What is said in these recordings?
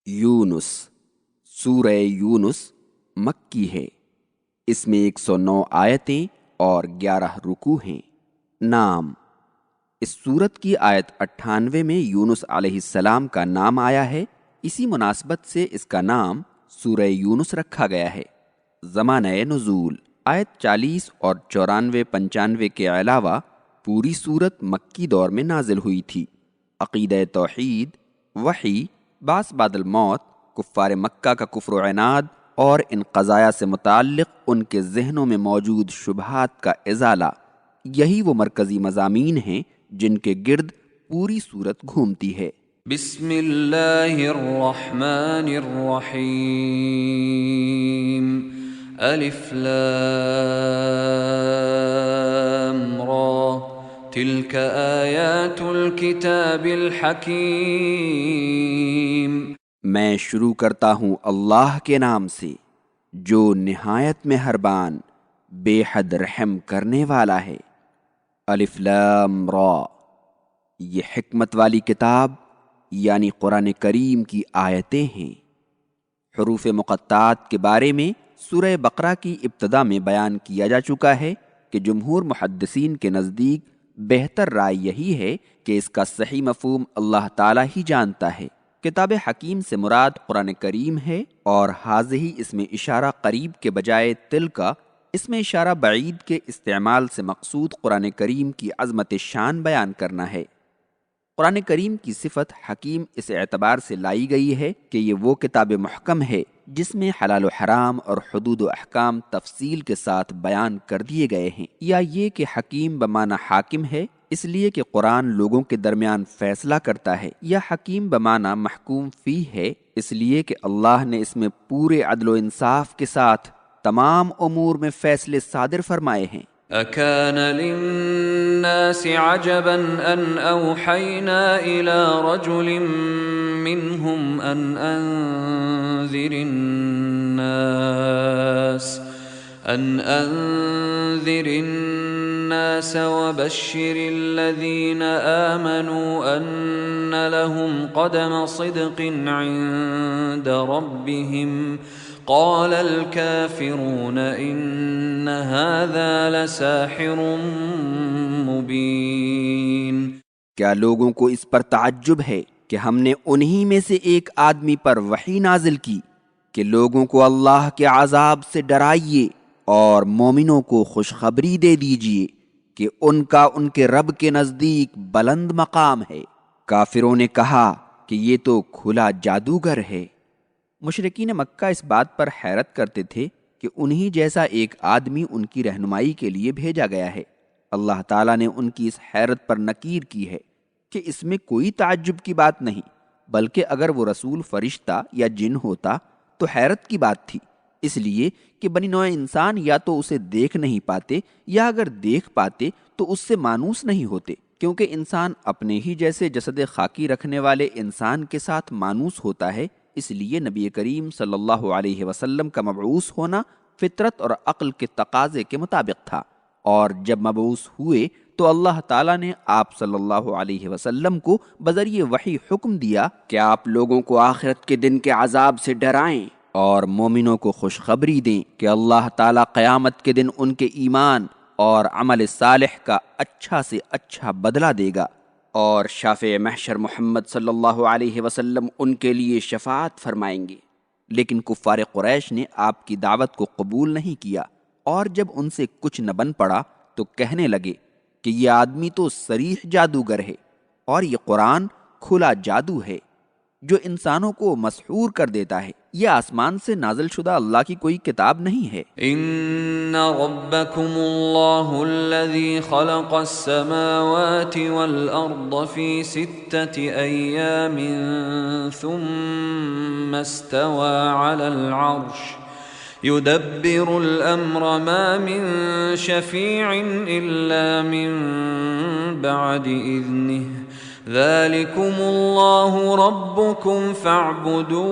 یونس سورہ یونس مکی ہے۔ اس میں 109 آیتیں اور 11 رکوع ہیں۔ نام: اس سورت کی آیت 98 میں یونس علیہ السلام کا نام آیا ہے، اسی مناسبت سے اس کا نام سورہ یونس رکھا گیا ہے۔ زمانہ نزول: آیت 40 اور 94-95 کے علاوہ پوری سورت مکی دور میں نازل ہوئی تھی۔ عقیدہ توحید، وحی، بعث بعد الموت، کفار مکہ کا کفر و عناد اور ان قضایا سے متعلق ان کے ذہنوں میں موجود شبہات کا ازالہ، یہی وہ مرکزی مضامین ہیں جن کے گرد پوری سورت گھومتی ہے۔ بسم اللہ الرحمن الرحیم۔ الف لام را تلک آیات الکتاب الحکیم۔ میں شروع کرتا ہوں اللہ کے نام سے جو نہایت مہربان بے حد رحم کرنے والا ہے۔ الف لام را، یہ حکمت والی کتاب یعنی قرآن کریم کی آیتیں ہیں۔ حروف مقطعات کے بارے میں سورہ بقرہ کی ابتدا میں بیان کیا جا چکا ہے کہ جمہور محدثین کے نزدیک بہتر رائے یہی ہے کہ اس کا صحیح مفہوم اللہ تعالیٰ ہی جانتا ہے۔ کتاب حکیم سے مراد قرآن کریم ہے، اور حاضی اس میں اشارہ قریب کے بجائے تلکا، اس میں اشارہ بعید کے استعمال سے مقصود قرآن کریم کی عظمت شان بیان کرنا ہے۔ قرآن کریم کی صفت حکیم اس اعتبار سے لائی گئی ہے کہ یہ وہ کتاب محکم ہے جس میں حلال و حرام اور حدود و احکام تفصیل کے ساتھ بیان کر دیے گئے ہیں، یا یہ کہ حکیم بمعنی حاکم ہے اس لیے کہ قرآن لوگوں کے درمیان فیصلہ کرتا ہے، یا حکیم بمعنی محکوم فی ہے اس لیے کہ اللہ نے اس میں پورے عدل و انصاف کے ساتھ تمام امور میں فیصلے صادر فرمائے ہیں۔ اکان للناس عجبا ان اوحینا الى رجل منهم ان انذر الناس وبشر الذين آمنوا ان لهم قدم صدق عند ربهم قال الكافرون ان هذا لساحر مبين۔ کیا لوگوں کو اس پر تعجب ہے کہ ہم نے انہی میں سے ایک آدمی پر وحی نازل کی کہ لوگوں کو اللہ کے عذاب سے ڈرائیے اور مومنوں کو خوشخبری دے دیجیے کہ ان کا ان کے رب کے نزدیک بلند مقام ہے۔ کافروں نے کہا کہ یہ تو کھلا جادوگر ہے۔ مشرکین مکہ اس بات پر حیرت کرتے تھے کہ انہی جیسا ایک آدمی ان کی رہنمائی کے لیے بھیجا گیا ہے۔ اللہ تعالیٰ نے ان کی اس حیرت پر نکیر کی ہے کہ اس میں کوئی تعجب کی بات نہیں، بلکہ اگر وہ رسول فرشتہ یا جن ہوتا تو حیرت کی بات تھی، اس لیے کہ بنی نوع انسان یا تو اسے دیکھ نہیں پاتے، یا اگر دیکھ پاتے تو اس سے مانوس نہیں ہوتے، کیونکہ انسان اپنے ہی جیسے جسد خاکی رکھنے والے انسان کے ساتھ مانوس ہوتا ہے۔ اس لیے نبی کریم صلی اللہ علیہ وسلم کا مبعوث ہونا فطرت اور عقل کے تقاضے کے مطابق تھا، اور جب مبعوث ہوئے تو اللہ تعالیٰ نے آپ صلی اللہ علیہ وسلم کو بذریعہ وحی حکم دیا کہ آپ لوگوں کو آخرت کے دن کے عذاب سے ڈرائیں اور مومنوں کو خوشخبری دیں کہ اللہ تعالیٰ قیامت کے دن ان کے ایمان اور عمل صالح کا اچھا سے اچھا بدلہ دے گا، اور شافع محشر محمد صلی اللہ علیہ وسلم ان کے لیے شفاعت فرمائیں گے۔ لیکن کفار قریش نے آپ کی دعوت کو قبول نہیں کیا، اور جب ان سے کچھ نہ بن پڑا تو کہنے لگے کہ یہ آدمی تو صریح جادوگر ہے، اور یہ قرآن کھلا جادو ہے جو انسانوں کو مسحور کر دیتا ہے، یہ آسمان سے نازل شدہ اللہ کی کوئی کتاب نہیں ہے۔ ان ربکم اللہ الذی خلق السماوات والارض فی 6 ایام ثم استوى على العرش يدبر الامر ما من شفیع الا من بعد اذنه ذلكم اللہ ربکم فاعبدوه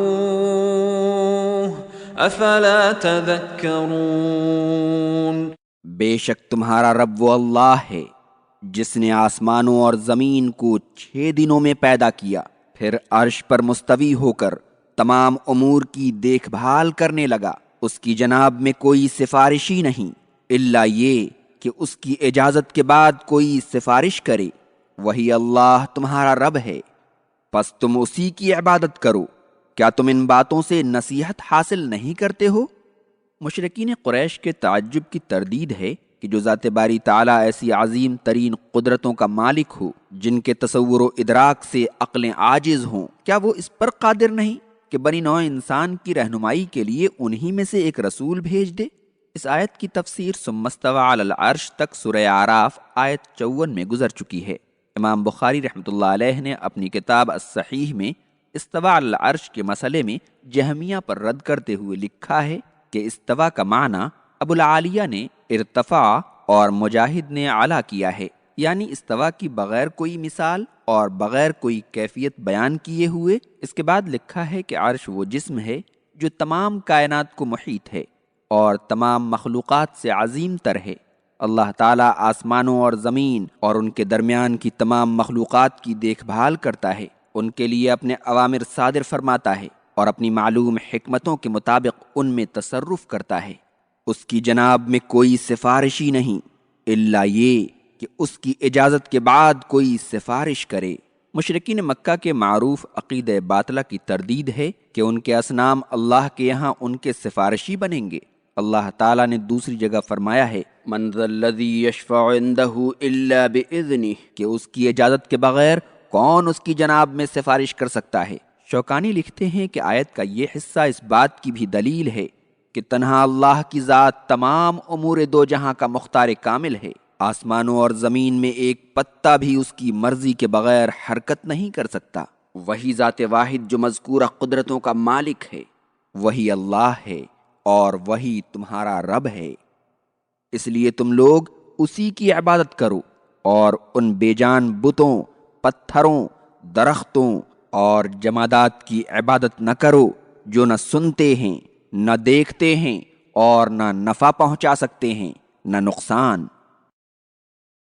افلا تذکرون۔ بے شک تمہارا رب وہ اللہ ہے جس نے آسمانوں اور زمین کو 6 دنوں میں پیدا کیا، پھر عرش پر مستوی ہو کر تمام امور کی دیکھ بھال کرنے لگا، اس کی جناب میں کوئی سفارشی نہیں الا یہ کہ اس کی اجازت کے بعد کوئی سفارش کرے، وہی اللہ تمہارا رب ہے، پس تم اسی کی عبادت کرو۔ کیا تم ان باتوں سے نصیحت حاصل نہیں کرتے ہو؟ مشرکین قریش کے تعجب کی تردید ہے کہ جو ذات باری تعالیٰ ایسی عظیم ترین قدرتوں کا مالک ہو جن کے تصور و ادراک سے عقلیں عاجز ہوں، کیا وہ اس پر قادر نہیں کہ بنی نوع انسان کی رہنمائی کے لیے انہی میں سے ایک رسول بھیج دے؟ اس آیت کی تفسیر ثم استوی علی العرش تک سورہ اعراف آیت 54 میں گزر چکی ہے۔ امام بخاری رحمۃ اللہ علیہ نے اپنی کتاب الصحیح میں استوی علی العرش کے مسئلے میں جہمیہ پر رد کرتے ہوئے لکھا ہے کہ استوا کا معنی ابو العالیہ نے ارتفاع اور مجاہد نے اعلیٰ کیا ہے، یعنی استوا کی بغیر کوئی مثال اور بغیر کوئی کیفیت بیان کیے ہوئے۔ اس کے بعد لکھا ہے کہ عرش وہ جسم ہے جو تمام کائنات کو محیط ہے اور تمام مخلوقات سے عظیم تر ہے۔ اللہ تعالیٰ آسمانوں اور زمین اور ان کے درمیان کی تمام مخلوقات کی دیکھ بھال کرتا ہے، ان کے لیے اپنے اوامر صادر فرماتا ہے اور اپنی معلوم حکمتوں کے مطابق ان میں تصرف کرتا ہے۔ اس کی جناب میں کوئی سفارشی نہیں الا یہ کہ اس کی اجازت کے بعد کوئی سفارش کرے۔ مشرکین مکہ کے معروف عقیدہ باطلہ کی تردید ہے کہ ان کے اصنام اللہ کے یہاں ان کے سفارشی بنیں گے۔ اللہ تعالیٰ نے دوسری جگہ فرمایا ہے من ذا الذی یشفع عندہ الا باذنہ، کہ اس کی اجازت کے بغیر کون اس کی جناب میں سفارش کر سکتا ہے۔ شوکانی لکھتے ہیں کہ آیت کا یہ حصہ اس بات کی بھی دلیل ہے کہ تنہا اللہ کی ذات تمام امور دو جہاں کا مختار کامل ہے۔ آسمانوں اور زمین میں ایک پتا بھی اس کی مرضی کے بغیر حرکت نہیں کر سکتا۔ وہی ذات واحد جو مذکورہ قدرتوں کا مالک ہے، وہی اللہ ہے اور وہی تمہارا رب ہے، اس لیے تم لوگ اسی کی عبادت کرو اور ان بے جان بتوں، پتھروں، درختوں اور جمادات کی عبادت نہ کرو جو نہ سنتے ہیں، نہ دیکھتے ہیں اور نہ نفع پہنچا سکتے ہیں، نہ نقصان۔